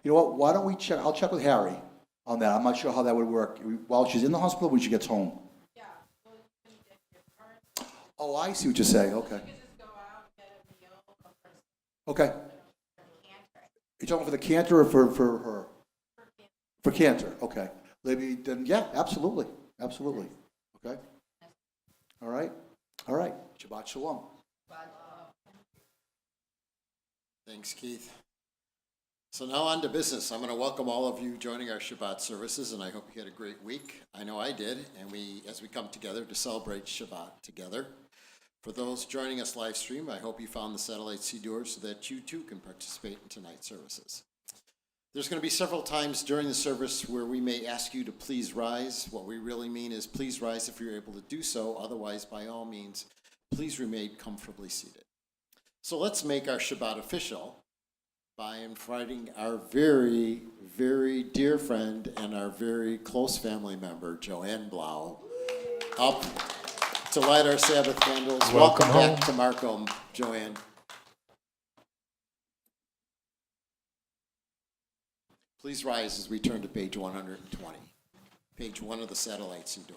You know what? Why don't we check? I'll check with Harry on that. I'm not sure how that would work. While she's in the hospital, when she gets home. Oh, I see what you're saying. Okay. Okay. You're talking for the cantor or for her? For cantor. Okay. Maybe then, yeah, absolutely, absolutely. Okay. All right. All right. Shabbat shalom. Thanks, Keith. So now on to business. I'm going to welcome all of you joining our Shabbat services, and I hope you had a great week. I know I did, and as we come together to celebrate Shabbat together. For those joining us live stream, I hope you found the satellite Siddur so that you too can participate in tonight's services. There's going to be several times during the service where we may ask you to please rise. What we really mean is please rise if you're able to do so. Otherwise, by all means, please remain comfortably seated. So let's make our Shabbat official by inviting our very, very dear friend and our very close family member, Joanne Blau, up to light our Sabbath candles. Welcome back to Markham, Joanne. Please rise as we turn to page 120, page 1 of the satellite Siddur.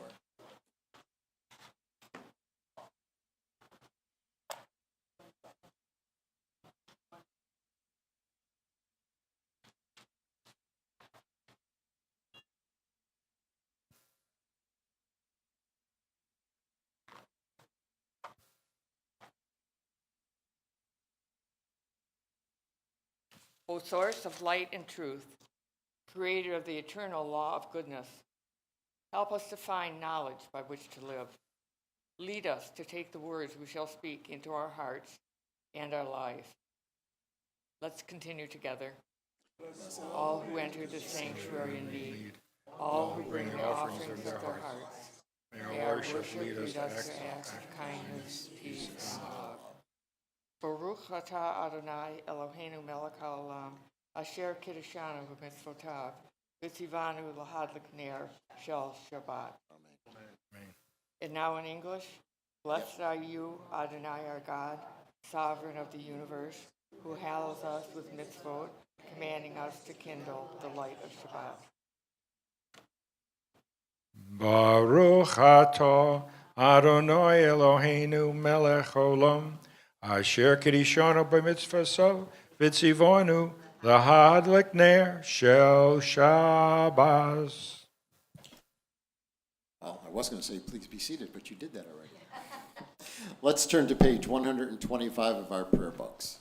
O source of light and truth, creator of the eternal law of goodness, help us to find knowledge by which to live. Lead us to take the words we shall speak into our hearts and our lives. Let's continue together. All who enter the sanctuary in need, all who bring their offerings of their hearts, may our worship lead us to acts of kindness, peace, and love. Baruch atah Adonai Eloheinu melech haolam, asher kiddushanu b'mitzvotav, v'tzivanu lahadlik ner shel Shabbat. Amen. And now in English, blessed are you, Adonai our God, sovereign of the universe, who hallows us with mitzvot, commanding us to kindle the light of Shabbat. Baruch atah Adonai Eloheinu melech haolam, asher kiddushanu b'mitzvotav, v'tzivanu lahadlik ner shel Shabbos. Well, I was going to say please be seated, but you did that already. Let's turn to page 125 of our prayer books.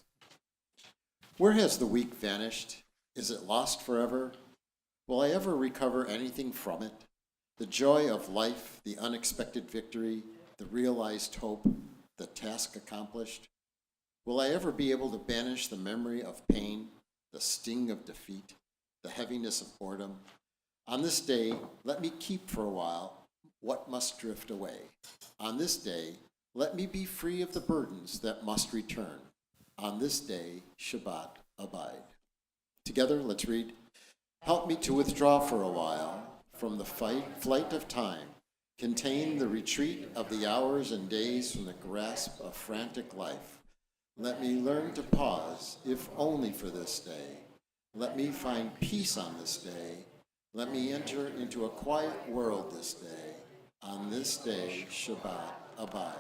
Where has the week vanished? Is it lost forever? Will I ever recover anything from it? The joy of life, the unexpected victory, the realized hope, the task accomplished? Will I ever be able to banish the memory of pain, the sting of defeat, the heaviness of boredom? On this day, let me keep for a while what must drift away. On this day, let me be free of the burdens that must return. On this day, Shabbat abide. Together, let's read. Help me to withdraw for a while from the flight of time, contain the retreat of the hours and days from the grasp of frantic life. Let me learn to pause, if only for this day. Let me find peace on this day. Let me enter into a quiet world this day. On this day, Shabbat abide.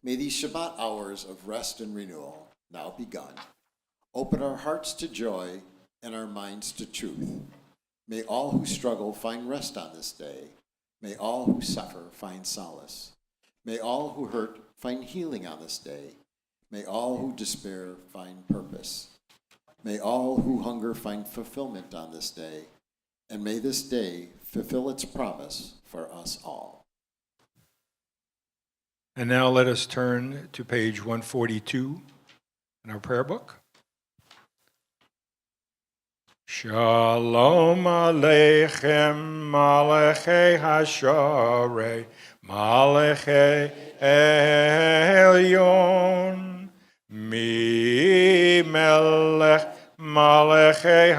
May these Shabbat hours of rest and renewal, now begun, open our hearts to joy and our minds to truth. May all who struggle find rest on this day. May all who suffer find solace. May all who hurt find healing on this day. May all who despair find purpose. May all who hunger find fulfillment on this day. And may this day fulfill its promise for us all. And now let us turn to page 142 in our prayer book. Shalom Aleichem, Malachei Hasharei, Malachei Elyon, Mi Melech, Malachei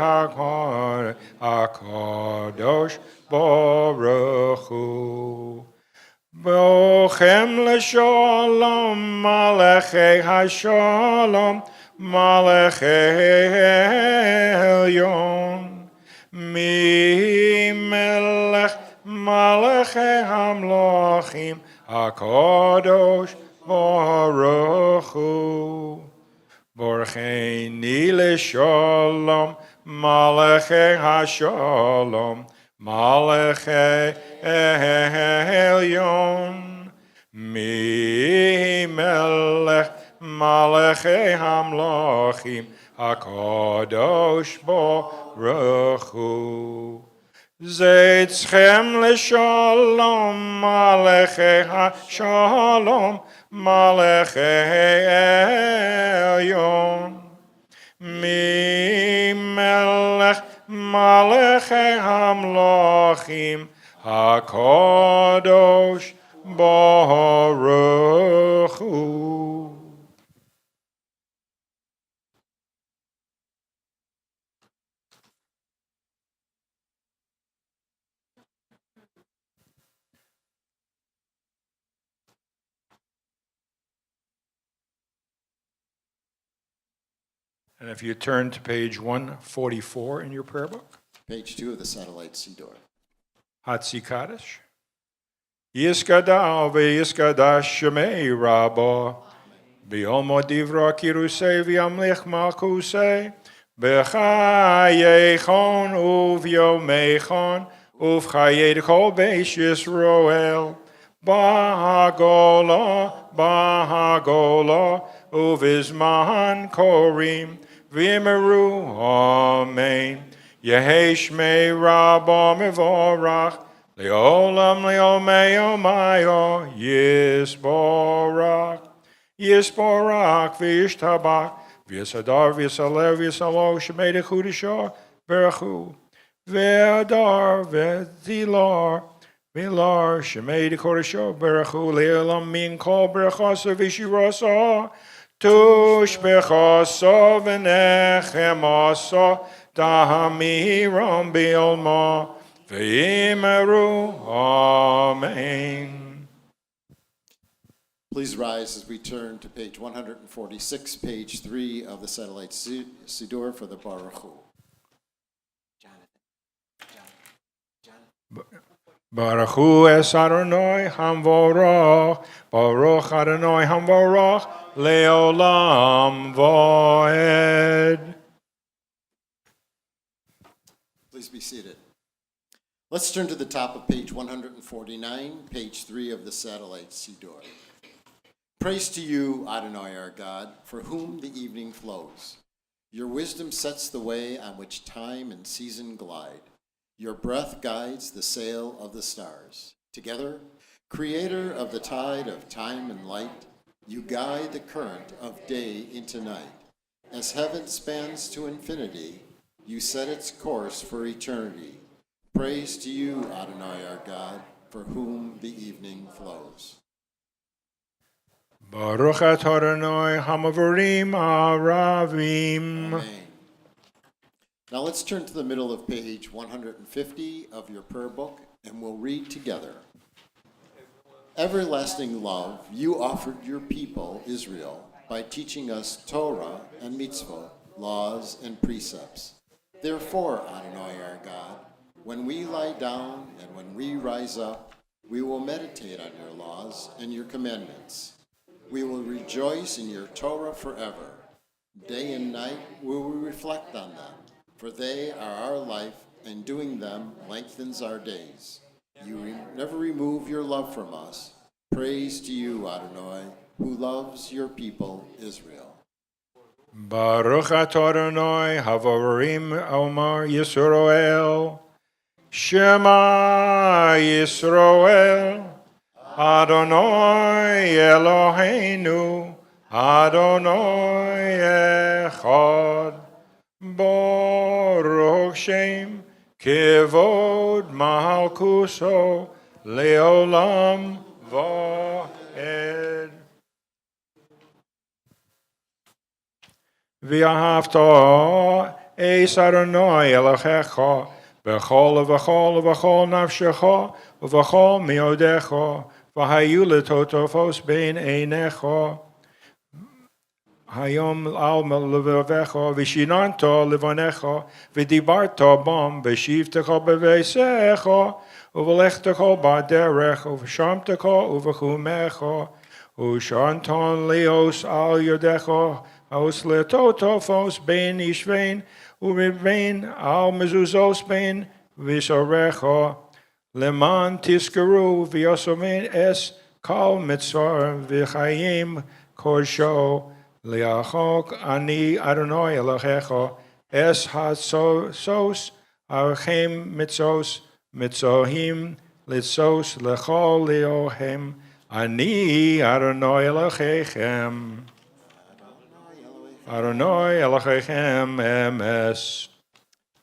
HaKadosh Baruch Hu. Bochem l'shalom Malachei HaShalom, Malachei Elyon. Mi Melech Malachei Hamlochim, HaKadosh Baruch Hu. Borcheni Shalom, Malachei HaShalom, Malachei Elyon. Mi Melech Malachei Hamlochim, HaKadosh Baruch Hu. Zeitchem Shalom, Malachei HaShalom, Malachei Elyon. Mi Melech Malachei Hamlochim, HaKadosh Baruch Hu. And if you turn to page 144 in your prayer book, Page 2 of the Satellite Siddur. Hatzikadosh. Yiskada v'yiskadash shemei rabba. B'yomo divra kirusei v'yamlich malkusei. B'chayechon uv'yomechon. Uv'chayed kol beish Yisroel. Bahagola, uv'izman korim. V'yimeru, amen. Yehi shmei rabba mevorach. Leolam leomei omayo. Yisborach. Yisborach v'yishtabach. V'yisadar v'yisalev v'yisalo. Shemei dechudisho. Berachu. V'adar v'zilar. V'lar. Shemei dechudisho. Berachu. Leolam min kol berachasa v'shirasa. Tush bechasa v'nechemasa. Dahamiram bilma. V'yimeru. Amen. Please rise as we turn to page 146, page 3 of the Satellite Siddur for the Baruch Hu. Baruch Hu es Adonai Hamvorach, Baruch Adonai Hamvorach, Leolam Voed. Please be seated. Let's turn to the top of page 149, page 3 of the Satellite Siddur. Praise to you, Adonai our God, for whom the evening flows. Your wisdom sets the way on which time and season glide. Your breath guides the sail of the stars. Together, creator of the tide of time and light, you guide the current of day into night. As heaven spans to infinity, you set its course for eternity. Praise to you, Adonai our God, for whom the evening flows. Baruch Adonai Hamavorim Aravim. Amen. Now let's turn to the middle of page 150 of your prayer book, and we'll read together. Everlasting love, you offered your people, Israel, by teaching us Torah and mitzvot, laws and precepts. Therefore, Adonai our God, when we lie down and when we rise up, we will meditate on your laws and your commandments. We will rejoice in your Torah forever. Day and night we will reflect on them, for they are our life, and doing them lengthens our days. You never remove your love from us. Praise to you, Adonai, who loves your people, Israel. Baruch Adonai Havorim Omar Yisroel. Shema Yisroel. Adonai Eloheinu. Adonai Echad. Baruch Shem Kevod Malkuso Leolam Vaed. V'ahavta eis Adonai Elohecha b'chol v'chol v'chol nafshecha v'chol miodecha והיו לטוטופוס בין עיניך, היום על לבביך, ושיננת לבניך, ודיברת בם, בשבתך בביתך, ובלכתך בדרך, ובשמתך ובחומך, ושענתן ליאוס על ידך, aus letotophos ben ishvein, uben al mezuzos ben visorecho, leman tiskaru viosomen es kal mitzvah v'chayim korsho, liachok ani Adonai Elohecho, es hasos archem mitzos, mitzohim litzos lechol leohem, ani Adonai Elohechem. Adonai Elohechem emes.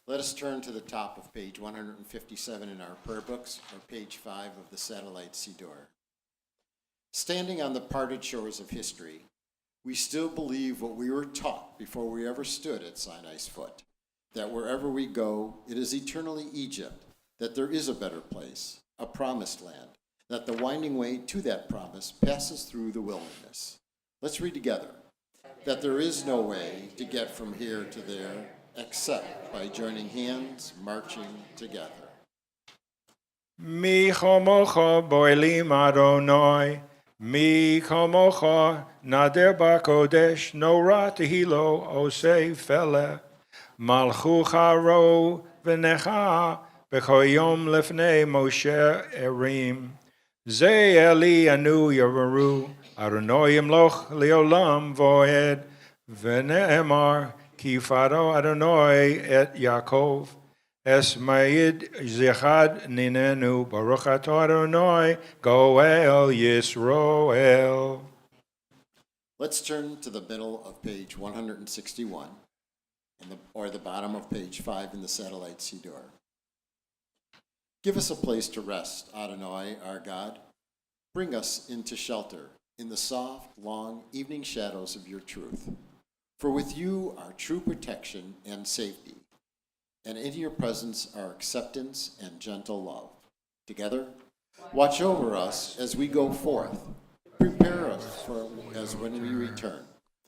Let us turn to the top of page 157 in our prayer books, or page 5 of the Satellite Siddur. Standing on the parted shores of history, we still believe what we were taught before we ever stood at Sinai's foot, that wherever we go, it is eternally Egypt, that there is a better place, a promised land, that the winding way to that promise passes through the wilderness. Let's read together. That there is no way to get from here to there except by joining hands, marching together. Mi chomocha boilim Adonai, mi chomocha nader bakodesh, nora tehilo osei fele, malchucha ro v'necha, b'choyom lefnei Moshe erim. Ze eli anu yavaru, Adonai yimloch leolam voed, v'ne'emar ki faro Adonai et Yaakov, es ma'id zichad ninenu, baruch atah Adonai goel Yisroel. Let's turn to the middle of page 161, or the bottom of page 5 in the Satellite Siddur. Give us a place to rest, Adonai, our God. Bring us into shelter in the soft, long evening shadows of your truth. For with you are true protection and safety, and in your presence are acceptance and gentle love. Together, watch over us as we go forth. Prepare us for as when we return.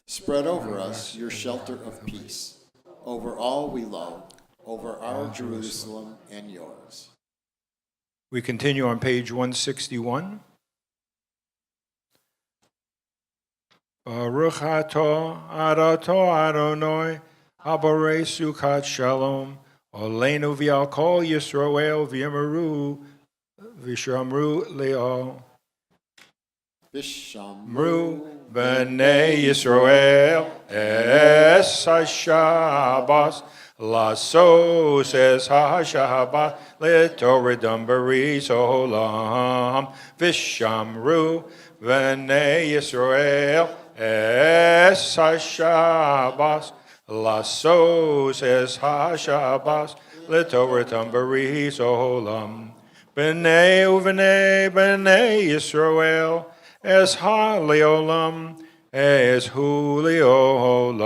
Spread over us your shelter of peace, over all we love, over our Jerusalem and yours. We continue on page 161. Baruch atah Adonai, haborei sukat shalom, oleinu v'al kol Yisroel v'yamaru v'shamru le'ol. Mru b'nei Yisroel es ha-Shabbos, lasos es ha-Shabbos, l'toridam baris olam, v'shamru b'nei Yisroel es ha-Shabbos, lasos es ha-Shabbos, l'toridam baris olam. B'nei b'nei Yisroel es ha-leolam, es hu-leolam,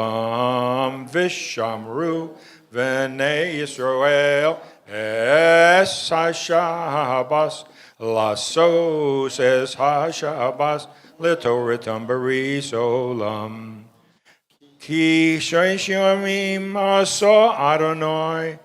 v'shamru b'nei Yisroel es ha-Shabbos, lasos es ha-Shabbos, l'toritam baris olam. Ki sheish yamim asa Adonai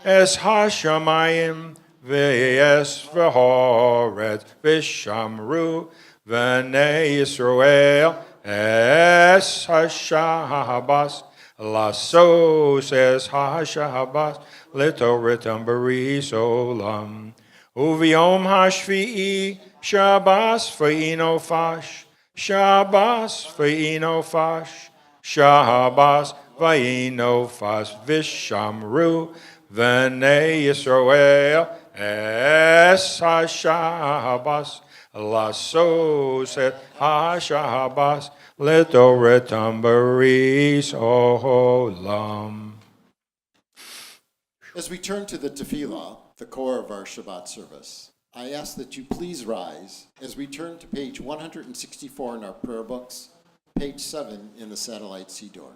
es ha-shamayim v'es v'horetz v'shamru v'nei Yisroel es ha-Shabbos, lasos es ha-Shabbos, l'toritam baris olam. Uviom hashvi'i Shabbos v'inofash, Shabbos v'inofash, Shabbos v'inofash, v'shamru v'nei Yisroel es ha-Shabbos, lasos et ha-Shabbos, l'toritam baris olam. As we turn to the tefillah, the core of our Shabbat service, I ask that you please rise as we turn to page 164 in our prayer books, page 7 in the Satellite Siddur.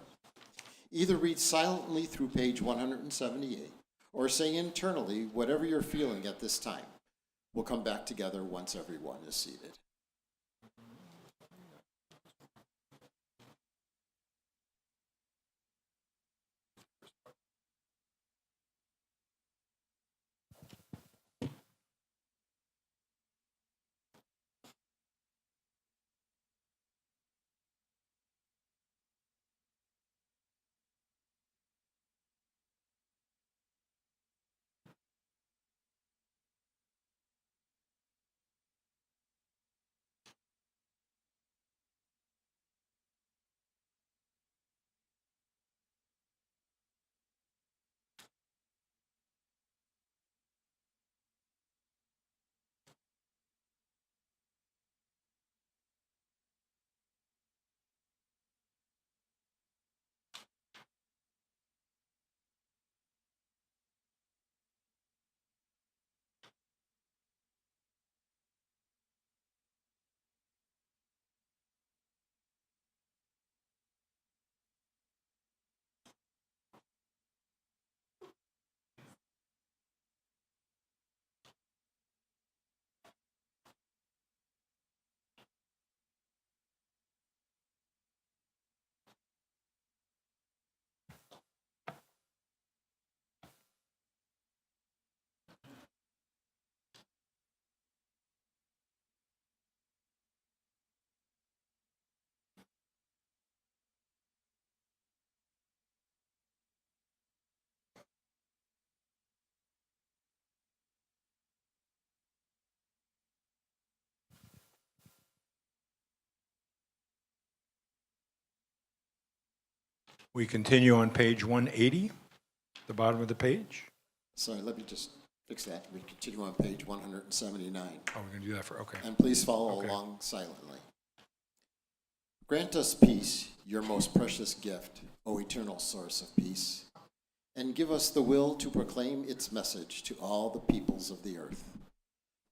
Either read silently through page 178 or say internally whatever you're feeling at this time. We'll come back together once everyone is seated. We continue on page 180, the bottom of the page. Sorry, let me just fix that. We continue on page 179. Oh, we're going to do that for, okay. And please follow Okay. along silently. Grant us peace, your most precious gift, O eternal source of peace, and give us the will to proclaim its message to all the peoples of the earth.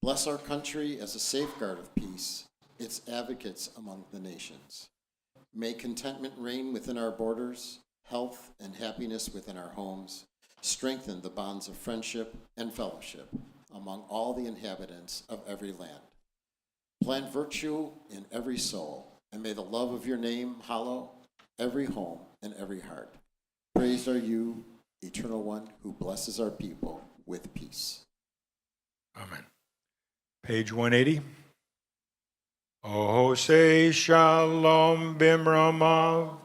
Bless our country as a safeguard of peace, its advocates among the nations. May contentment reign within our borders, health and happiness within our homes, strengthen the bonds of friendship and fellowship among all the inhabitants of every land. Plant virtue in every soul, and may the love of your name hallow every home and every heart. Praised are you, Eternal One, who blesses our people with peace. Amen. Page 180. Oh, say shalom bimramav,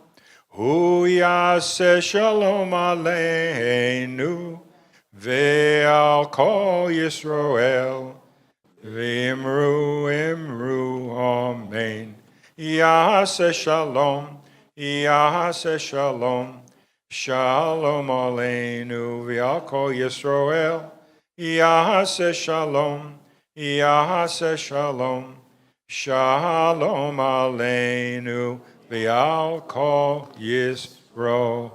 hu yaseh shalom aleinu, ve'al kol Yisroel, ve'imru imru amen. Yaseh shalom, shalom aleinu, ve'al kol Yisroel, yaseh shalom, shalom aleinu ve'al kol Yisroel.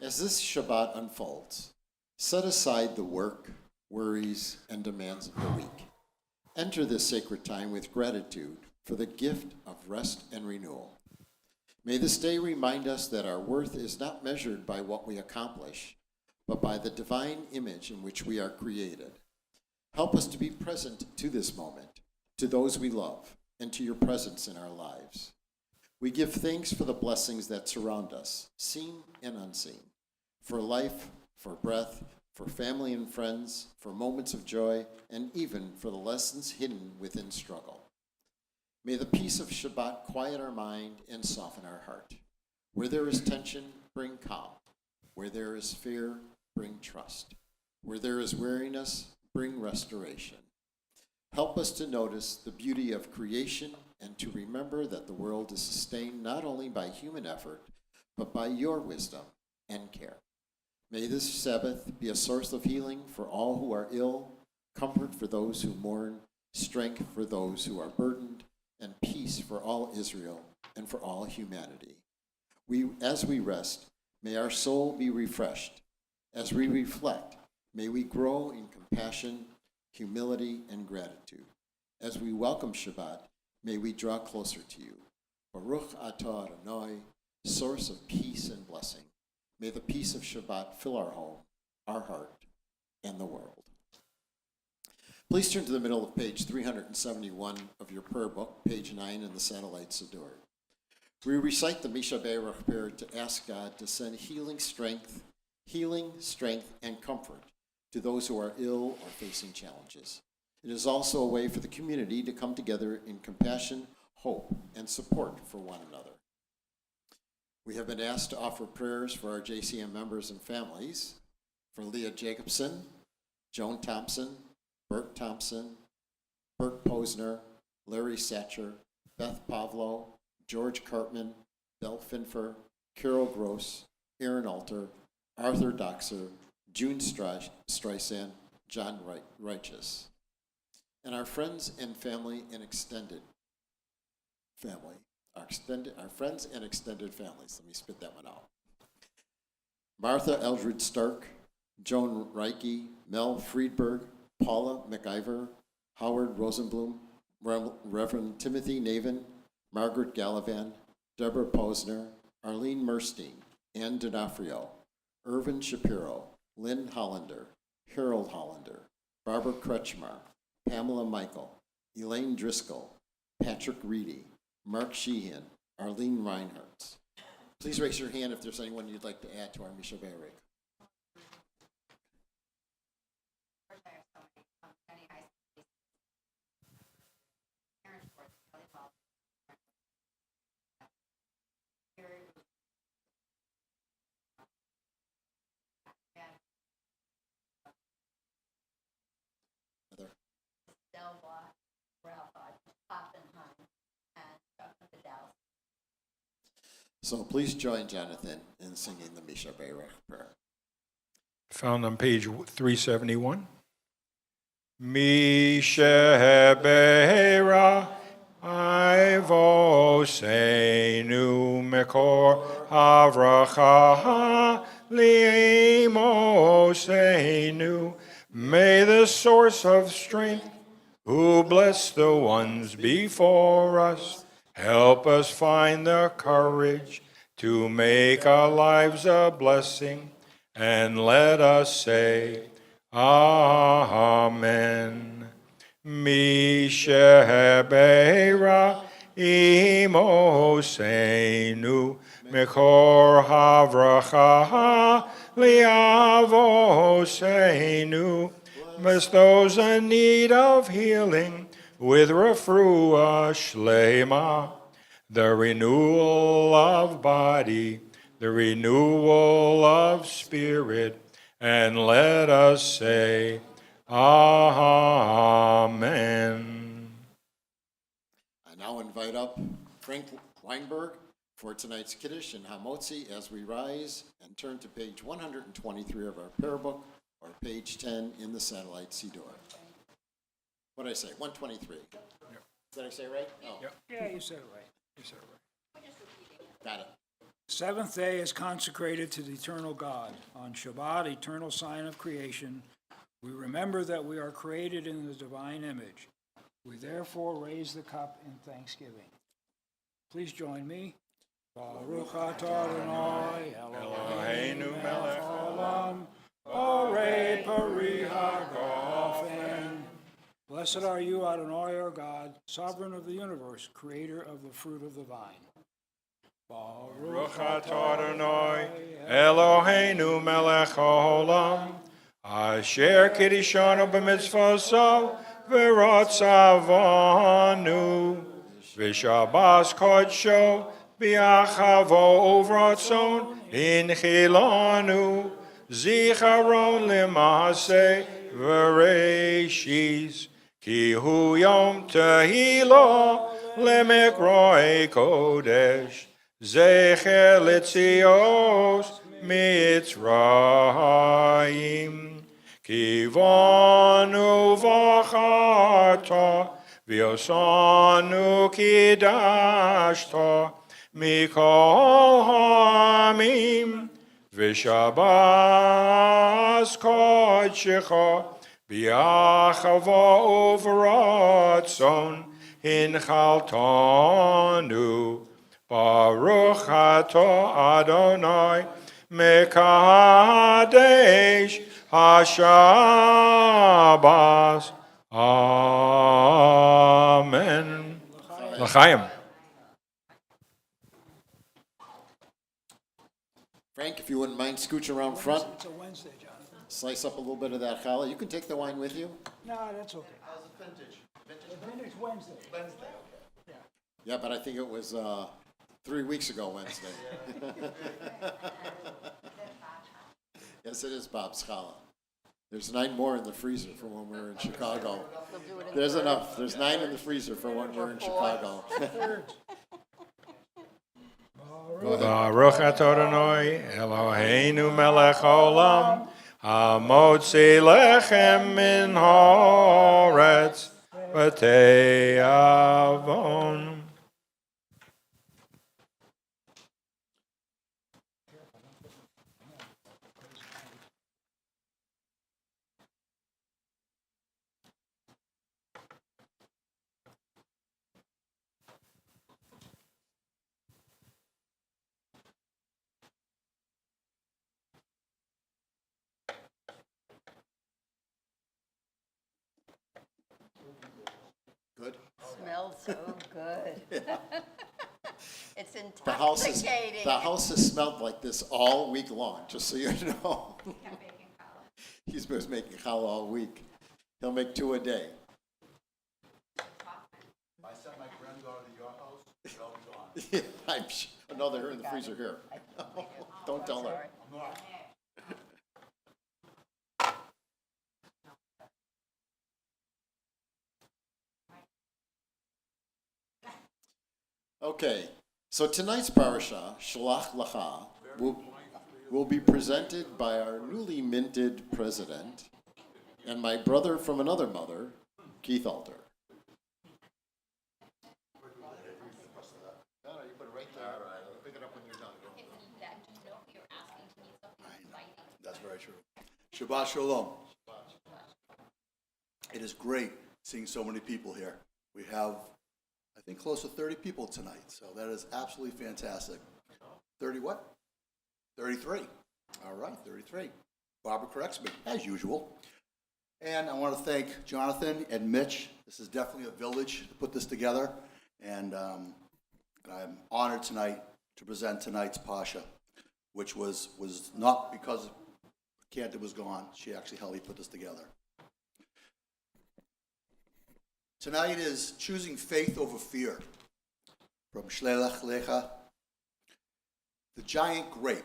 As this Shabbat unfolds, set aside the work, worries, and demands of the week. Enter this sacred time with gratitude for the gift of rest and renewal. May this day remind us that our worth is not measured by what we accomplish, but by the divine image in which we are created. Help us to be present to this moment, to those we love, and to your presence in our lives. We give thanks for the blessings that surround us, seen and unseen, for life, for breath, for family and friends, for moments of joy, and even for the lessons hidden within struggle. May the peace of Shabbat quiet our mind and soften our heart. Where there is tension, bring calm. Where there is fear, bring trust. Where there is weariness, bring restoration. Help us to notice the beauty of creation and to remember that the world is sustained not only by human effort, but by your wisdom and care. May this Sabbath be a source of healing for all who are ill, comfort for those who mourn, strength for those who are burdened, and peace for all Israel and for all humanity. As we rest, may our soul be refreshed. As we reflect, may we grow in compassion, humility, and gratitude. As we welcome Shabbat, may we draw closer to you. Baruch atah Adonai, source of peace and blessing. May the peace of Shabbat fill our home, our heart, and the world. Please turn to the middle of page 371 of your prayer book, page 9 in the Satellite Siddur. We recite the Misha Be'erach prayer to ask God to send healing, strength, and comfort to those who are ill or facing challenges. It is also a way for the community to come together in compassion, hope, and support for one another. We have been asked to offer prayers for our JCM members and families, for Leah Jacobson, Joan Thompson, Bert Thompson, Bert Posner, Larry Satcher, Beth Pavlo, George Cartman, Belle Finfer, Carol Gross, Aaron Alter, Arthur Doxer, June Streisand, John Righteous, and our friends and family and extended family. Our friends and extended families. Let me spit that one out. Martha Eldred Stark, Joan Reike, Mel Friedberg, Paula McIver, Howard Rosenblum, Reverend Timothy Navin, Margaret Gallivan, Deborah Posner, Arlene Merstein, Ann D'Onofrio, Irvin Shapiro, Lynn Hollander, Harold Hollander, Barbara Kretschmar, Pamela Michael, Elaine Driscoll, Patrick Reedy, Mark Sheehan, Arlene Reinhardt. Please raise your hand if there's anyone you'd like to add to our Misha Be'erach. Delva, Ralph Oppenheim, and Chuck Fidel. So please join Jonathan in singing the Misha Berach prayer. Found on page 371. Misha Ivosenu Mekor Havracha Liimosenu. May the source of strength, who bless the ones before us, help us find the courage to make our lives a blessing, and let us say, Amen. Mishabera imosenu mekor havracha liavosenu. Bless those in need of healing with refuah shlema, the renewal of body, the renewal of spirit, and let us say, Amen. I now invite up Frank Weinberg for tonight's Kiddush and Hamotzi as we rise and turn to page 123 of our prayer book, or page 10 in the satellite Siddur. What did I say? 123. Did I say right? Oh, Yep. Yeah, you said it right. got it. Seventh day is consecrated to the eternal God. On Shabbat, eternal sign of creation, we remember that we are created in the divine image. We therefore raise the cup in thanksgiving. Please join me. Baruch atah Adonai Eloheinu melech haolam, borei pari hagafen. Blessed are you, Adonai, our God, sovereign of the universe, creator of the fruit of the vine. Baruch atah Adonai Eloheinu melech haolam, asher kiddushanu b'mitzvosav v'ratzavanu, v'shabas kodsho b'achavo uvratzon inchilanu, zicharon l'maaseh v'reishis, ki hu yom tehila lemikroi kodesh, zecher letzios mitzrayim, ki vonu v'acharta v'yosanu kidashta mikol ha'amim, v'shabas kodshecha b'achava uvratzon hinchaltanu. Baruch atah Adonai mekadesh hashabas. Amen. L'chaim. Frank, if you wouldn't mind scooching around front, It's a Wednesday, Jonathan. slice up a little bit of that challah. You can take the wine with you. No, that's okay. How's the vintage? Vintage Wednesday. Yeah, but I think it was 3 weeks ago Wednesday. Yes, it is Bob's challah. There's 9 more in the freezer for when we're in Chicago. There's enough. There's 9 in the freezer for when we're in Chicago. Baruch atah Adonai Eloheinu melech haolam, hamotzi lechem min haaretz v'te'avon. Good. Smells so good. It's The intoxicating. house has smelled like this all week long, just so you know. He's been making challah all week. He'll make 2 a day. I sent my granddaughter to your house, they'll be gone. I'm sure. No, they're in the freezer here. Don't tell her. Okay, So tonight's parasha, Shalach Lacha, will be presented by our newly minted president and my brother from another mother, Keith Alter. That's very true. Shabbat Shalom. It is great seeing so many people here. We have, I think, close to 30 people tonight, so that is absolutely fantastic. 30 what? 33. All right, 33. Barbara corrects me, as usual. And I want to thank Jonathan and Mitch. This is definitely a village to put this together, and I'm honored tonight to present tonight's Pasha, which was not because Cantor was gone. She actually helped me put this together. Tonight is choosing faith over fear, from Shlelach Lecha, the giant grape.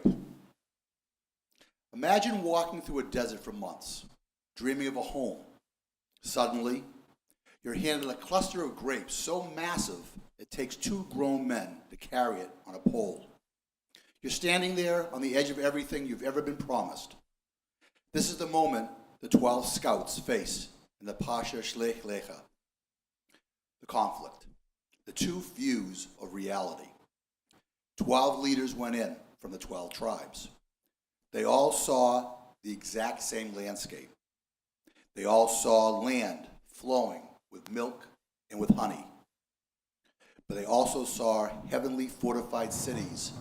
Imagine walking through a desert for months, dreaming of a home. Suddenly, you're handed a cluster of grapes so massive it takes 2 grown men to carry it on a pole. You're standing there on the edge of everything you've ever been promised. This is the moment the 12 scouts face in the Pasha Shlech Lecha. The conflict, the 2 views of reality. 12 leaders went in from the 12 tribes. They all saw the exact same landscape. They all saw land flowing with milk and with honey. But they also saw heavenly fortified cities,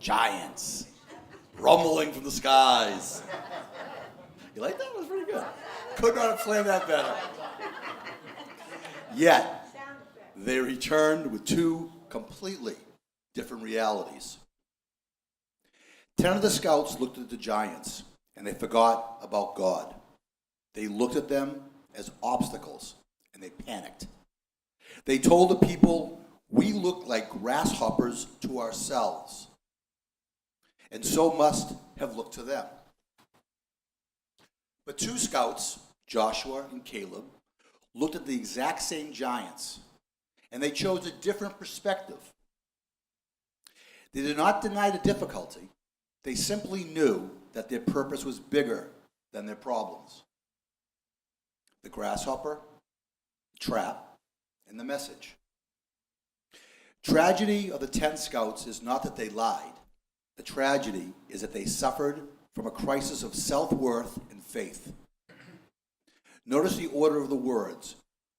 giants, rumbling from the skies. You like that? That was pretty good. Could not have planned that better. Yet, they returned with 2 completely different realities. 10 of the scouts looked at the giants, and they forgot about God. They looked at them as obstacles, and they panicked. They told the people, "We look like grasshoppers to ourselves," and so must have looked to them. But 2 scouts, Joshua and Caleb, looked at the exact same giants, and they chose a different perspective. They did not deny the difficulty. They simply knew that their purpose was bigger than their problems. The grasshopper, the trap, and the message. Tragedy of the 10 scouts is not that they lied. The tragedy is that they suffered from a crisis of self-worth and faith. Notice the order of the words.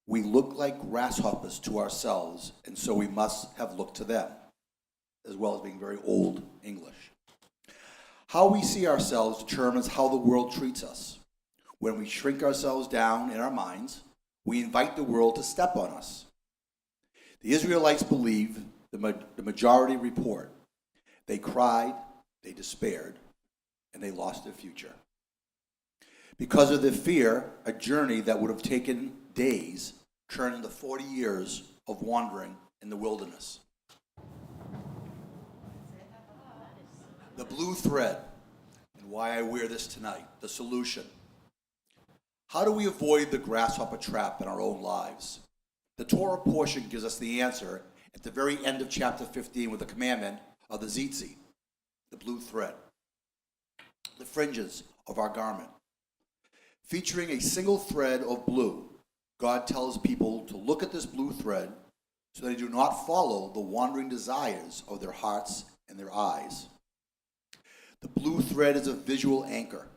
We look like grasshoppers to ourselves, and so we must have looked to them, as well as being very old English. How we see ourselves determines how the world treats us. When we shrink ourselves down in our minds, we invite the world to step on us. The Israelites believe the majority report. They cried, they despaired, and they lost their future. Because of their fear, a journey that would have taken days turned into 40 years of wandering in the wilderness. The blue thread, and why I wear this tonight, the solution. How do we avoid the grasshopper trap in our own lives? The Torah portion gives us the answer at the very end of chapter 15 with the commandment of the tzitzit, the blue thread, the fringes of our garment. Featuring a single thread of blue, God tells people to look at this blue thread so they do not follow the wandering desires of their hearts and their eyes. The blue thread is a visual anchor.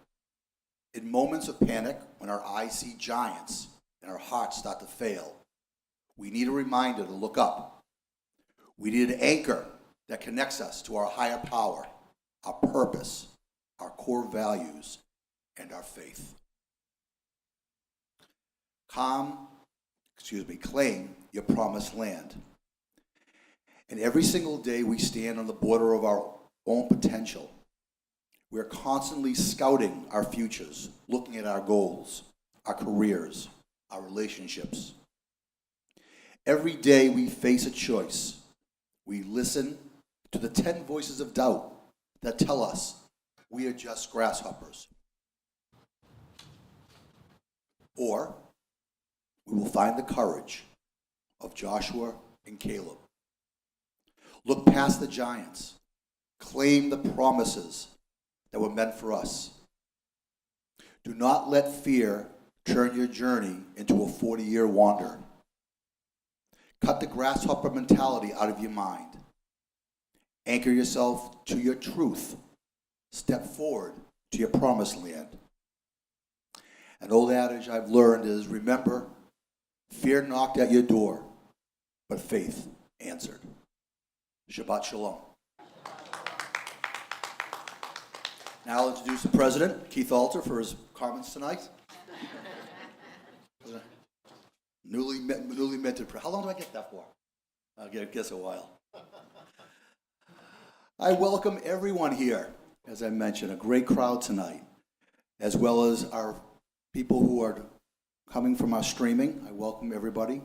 In moments of panic, when our eyes see giants and our hearts start to fail, we need a reminder to look up. We need an anchor that connects us to our higher power, our purpose, our core values, and our faith. Claim your promised land. And every single day we stand on the border of our own potential. We're constantly scouting our futures, looking at our goals, our careers, our relationships. Every day we face a choice. We listen to the 10 voices of doubt that tell us we are just grasshoppers. Or we will find the courage of Joshua and Caleb. Look past the giants. Claim the promises that were meant for us. Do not let fear turn your journey into a 40-year wander. Cut the grasshopper mentality out of your mind. Anchor yourself to your truth. Step forward to your promised land. An old adage I've learned is, remember, fear knocked at your door, but faith answered. Shabbat Shalom. Now I'll introduce the president, Keith Alter, for his comments tonight. Newly minted. How long do I get that for? I'll guess a while. I welcome everyone here. As I mentioned, a great crowd tonight, as well as our people who are coming from our streaming. I welcome everybody.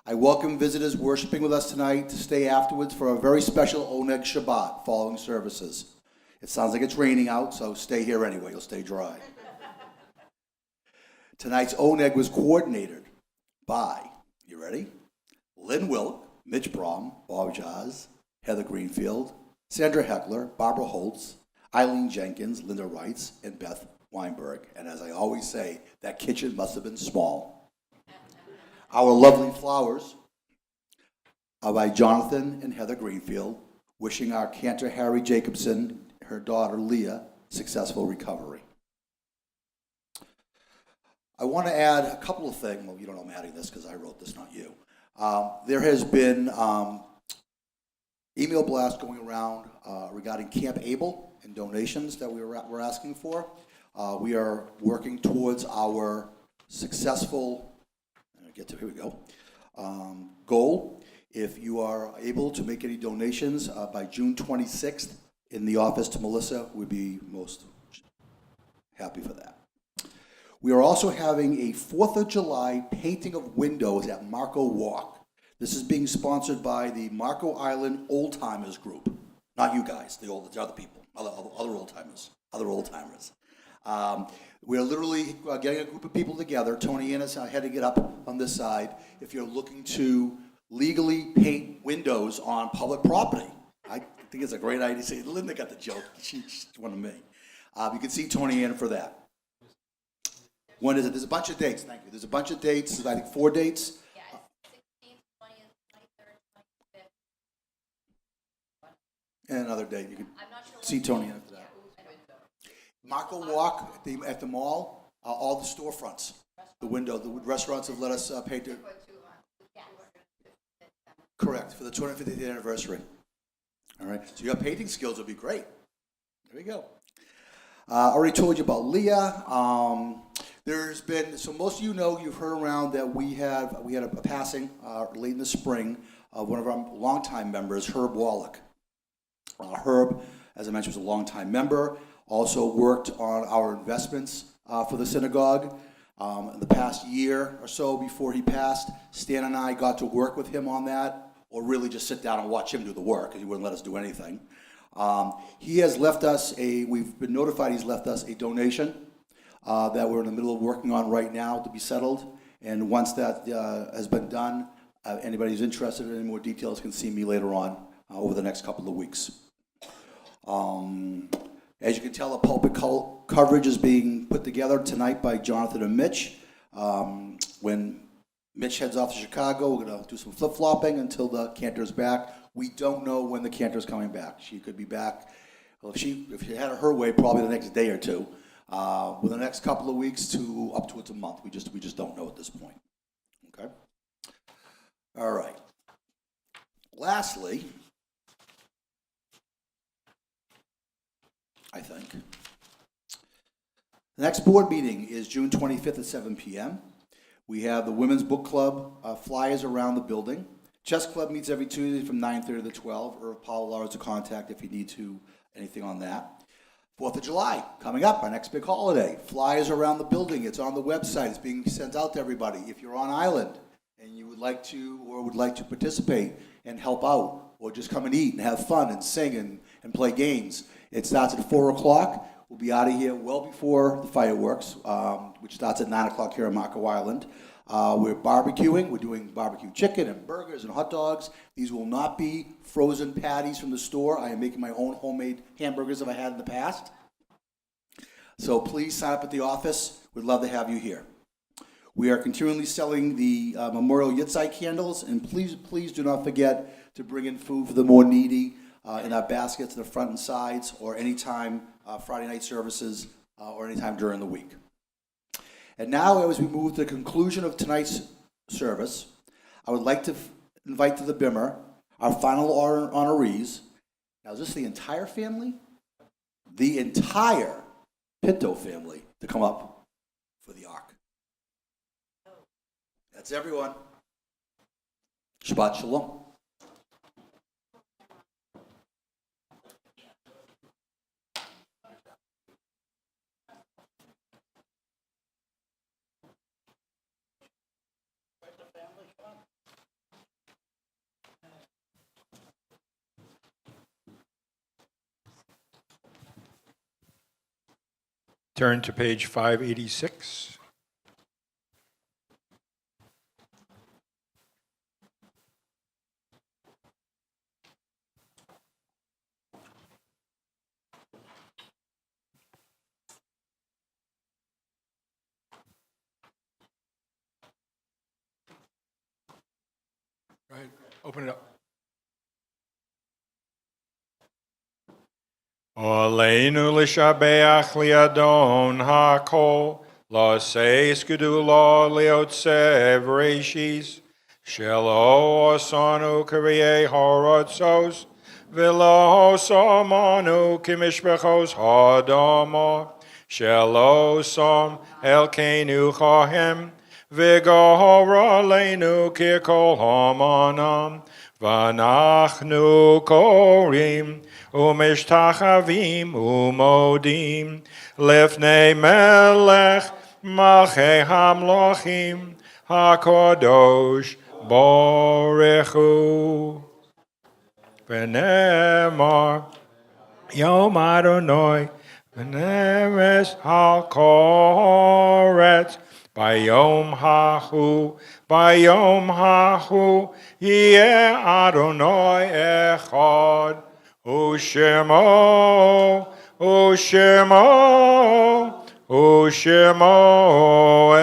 I welcome visitors worshiping with us tonight to stay afterwards for a very special Oneg Shabbat following services. It sounds like it's raining out, so stay here anyway. You'll stay dry. Tonight's Oneg was coordinated by, you ready? Lynn Wilk, Mitch Brom, Bob Jaz, Heather Greenfield, Sandra Heckler, Barbara Holtz, Eileen Jenkins, Linda Wrights, and Beth Weinberg. And as I always say, that kitchen must have been small. Our lovely flowers are by Jonathan and Heather Greenfield, wishing our cantor Harry Jacobson, her daughter Leah, successful recovery. I want to add a couple of things. Well, you don't know I'm adding this because I wrote this, not you. There has been email blast going around regarding Camp Able and donations that we're asking for. We are working towards our successful, here we go, goal. If you are able to make any donations by June 26th in the office to Melissa, we'd be most happy for that. We are also having a 4th of July painting of windows at Marco Walk. This is being sponsored by the Marco Island Old Timers Group. Not you guys, the other people, other old timers. We're literally getting a group of people together. Tony and I had to get up on this side. If you're looking to legally paint windows on public property, I think it's a great idea. See, Linda got the joke. She's one of me. You can see Tony Ann for that. When is it? There's a bunch of dates. Thank you. There's a bunch of dates. I think 4 dates. Yeah, it's 16th, 20th, 23rd, 25th. And another date. You can I'm not sure. see Tony Ann for that. Marco Walk at the mall. All the storefronts. The window. The restaurants have let us paint it. Correct. For the 250th anniversary. All right. So your painting skills would be great. There we go. I already told you about Leah. There's been, so most of you know, you've heard around that we had a passing late in the spring of one of our longtime members, Herb Wallach. Herb, as I mentioned, was a longtime member, also worked on our investments for the synagogue. In the past year or so before he passed, Stan and I got to work with him on that, or really just sit down and watch him do the work, because he wouldn't let us do anything. He has left us we've been notified he's left us a donation that we're in the middle of working on right now to be settled. And once that has been done, anybody who's interested in any more details can see me later on over the next couple of weeks. As you can tell, the pulpit coverage is being put together tonight by Jonathan and Mitch. When Mitch heads off to Chicago, we're going to do some flip-flopping until the cantor's back. We don't know when the cantor's coming back. She could be back, well, if she had it her way, probably the next day or two. Within the next couple of weeks to up to a month. We just don't know at this point. Okay? All right. Lastly, I think, the next board meeting is June 25th at 7 p.m. We have the Women's Book Club flyers around the building. Chess Club meets every Tuesday from 9:30 to 12. Irv Powell is to contact if you need to, anything on that. 4th of July, coming up, our next big holiday. Flyers around the building. It's on the website. It's being sent out to everybody. If you're on island and you would like to participate and help out, or just come and eat and have fun and sing and play games, it starts at 4 o'clock. We'll be out of here well before the fireworks, which starts at 9 o'clock here on Marco Island. We're barbecuing. We're doing barbecue chicken and burgers and hot dogs. These will not be frozen patties from the store. I am making my own homemade hamburgers that I had in the past. So please sign up at the office. We'd love to have you here. We are continually selling the Memorial Yitzhak candles, and please do not forget to bring in food for the more needy in our baskets in the front and sides, or anytime Friday night services, or anytime during the week. And now, as we move to the conclusion of tonight's service, I would like to invite to the Bimmer our final honorees. Now, is this the entire family? The entire Pinto family to come up for the Ark. That's everyone. Shabbat Shalom. Turn to page 586. Go ahead, open it up. Oleinu l'shabeach liadon hakol, l'seis gedulo liotsev reishis, shelo osanu kariye horotzos, v'lo somanu kimishbechos hadamo, shelo som elkeinu chahem, v'gohora leinu kikol hamanam, v'anachnu korim, ומשתחווים ומודים לפני מלך מלכי המלכים הקדוש ברוך הוא. ונאמר יום אדוני ונמס על כורץ ביום ההוא יהיה אדוני אחד Ushemo, Ushemo, Ushemo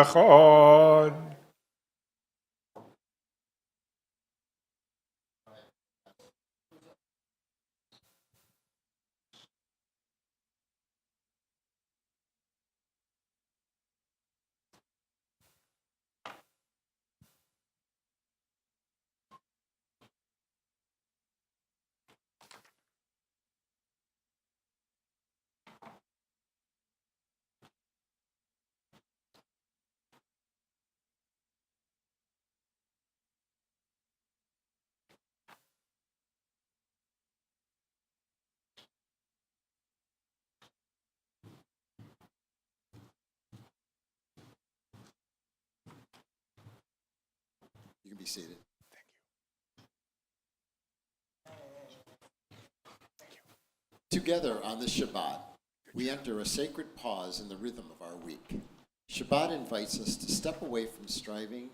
Echad. You can be seated. Together on this Shabbat, we enter a sacred pause in the rhythm of our week. Shabbat invites us to step away from striving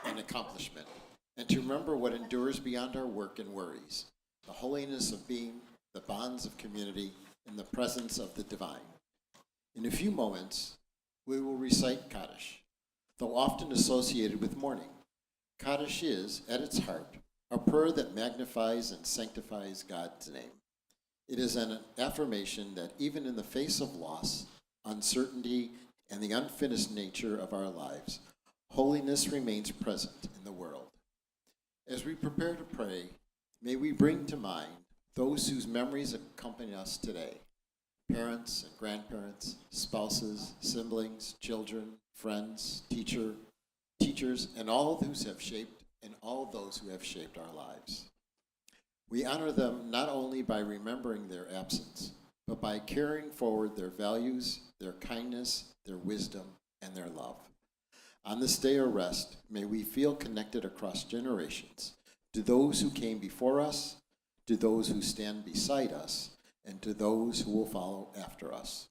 and accomplishment, and to remember what endures beyond our work and worries, the holiness of being, the bonds of community, and the presence of the divine. In a few moments, we will recite Kaddish, though often associated with mourning. Kaddish is, at its heart, a prayer that magnifies and sanctifies God's name. It is an affirmation that even in the face of loss, uncertainty, and the unfinished nature of our lives, holiness remains present in the world. As we prepare to pray, may we bring to mind those whose memories accompany us today: parents and grandparents, spouses, siblings, children, friends, teachers, and all those who have shaped our lives. We honor them not only by remembering their absence, but by carrying forward their values, their kindness, their wisdom, and their love. On this day of rest, may we feel connected across generations to those who came before us, to those who stand beside us, and to those who will follow after us.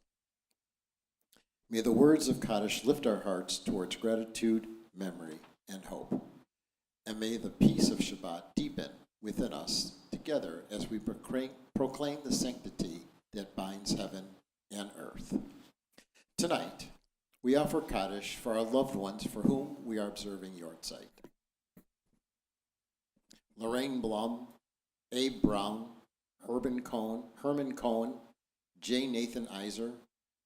May the words of Kaddish lift our hearts towards gratitude, memory, and hope. And may the peace of Shabbat deepen within us together as we proclaim the sanctity that binds heaven and earth. Tonight, we offer Kaddish for our loved ones for whom we are observing Yortzeit. Lorraine Blum, Abe Brown, Herman Cohen, J. Nathan Iser,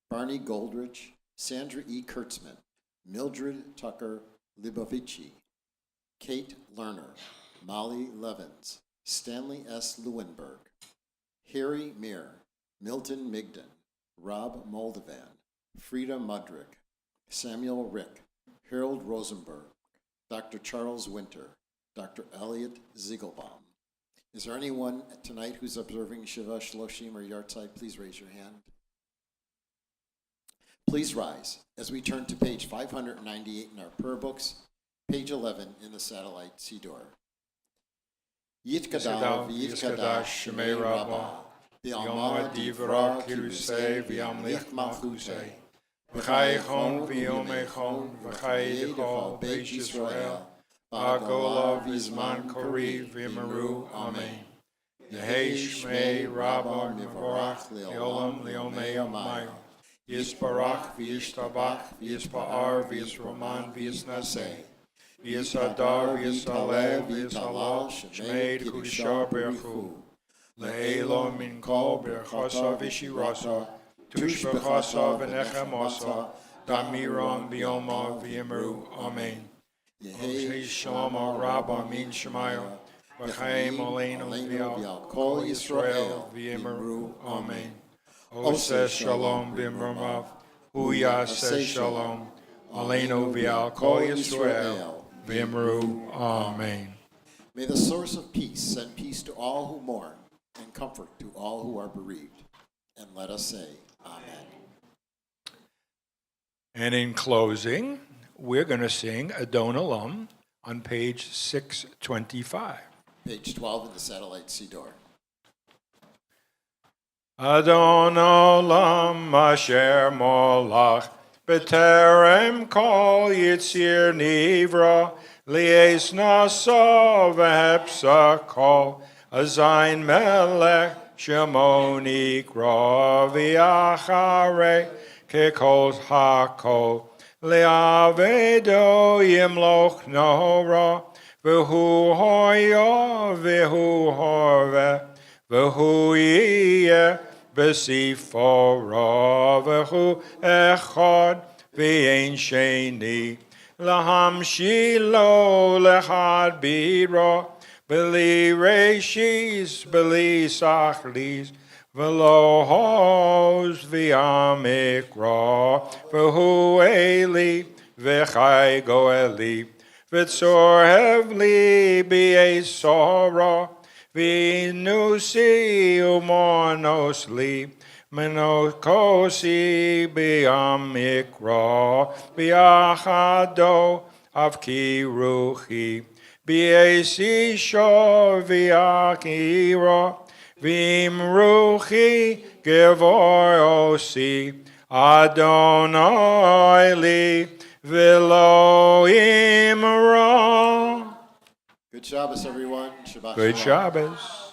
Barney Goldrich, Sandra E. Kurtzman, Mildred Tucker Libovici, Kate Lerner, Molly Levins, Stanley S. Lewinberg, Harry Meir, Milton Migden, Rob Moldovan, Frida Mudrick, Samuel Rick, Harold Rosenberg, Dr. Charles Winter, Dr. Elliot Ziegelbaum. Is there anyone tonight who's observing Shiva, Shloshim, or Yartzeit? Please raise your hand. Please rise as we turn to page 598 in our prayer books, page 11 in the satellite Siddur. Yitkadav v'yitkadash shemei rabbah, v'yamad divra kirusei v'yamlich malchusei, v'chayechon v'yomechon v'chayedechol beit Yisrael, v'agolav v'zman kori v'yimaru, amen. Yehei shmei rabbah mivorach le'olam le'omei amayu. Yisparach v'yishtabach v'yispa'ar v'yisroman v'yisnaseh. V'yisadar v'yisaleh v'yisalal shmei d'kudshah berchu. Le'elo min kol berchasa v'shirasa, tush b'chasa v'nechemasa, damiram v'yoma v'yimru, amen. Yehi shalom rabba min shemayo, v'chaim oleinu v'yal kol Yisrael v'yimru, amen. Oseh shalom b'mramav, hu yaseh shalom, aleinu v'al kol Yisrael v'imru, amen. May the source of peace send peace to all who mourn and comfort to all who are bereaved. And let us say, amen. And in closing, we're going to sing Adon Olam on page 625. Page 12 in the satellite Siddur. Adon Olam asher molach b'terem kol yitzir nivra li'es nasa v'hepsa kol azayin melech shemo nikra v'yacharei kekol hakol le'avedo yimloch nora v'hu hoya v'hu horveh v'hu yiyeh B'sifora v'hu echad v'ein sheni lahamshilo lechad bira b'li reishis b'li sachlis v'lo hoz v'yamikra v'hu eli v'chai goeli v'tzor hevli b'yesora Vinusi umonos li menokosi biamikra biachado avki ruchi biesi sho viakira vim ruchi gevorosi Adonai li velo imra. Good Shabbos, everyone. Shabbat Good shalom. Shabbos.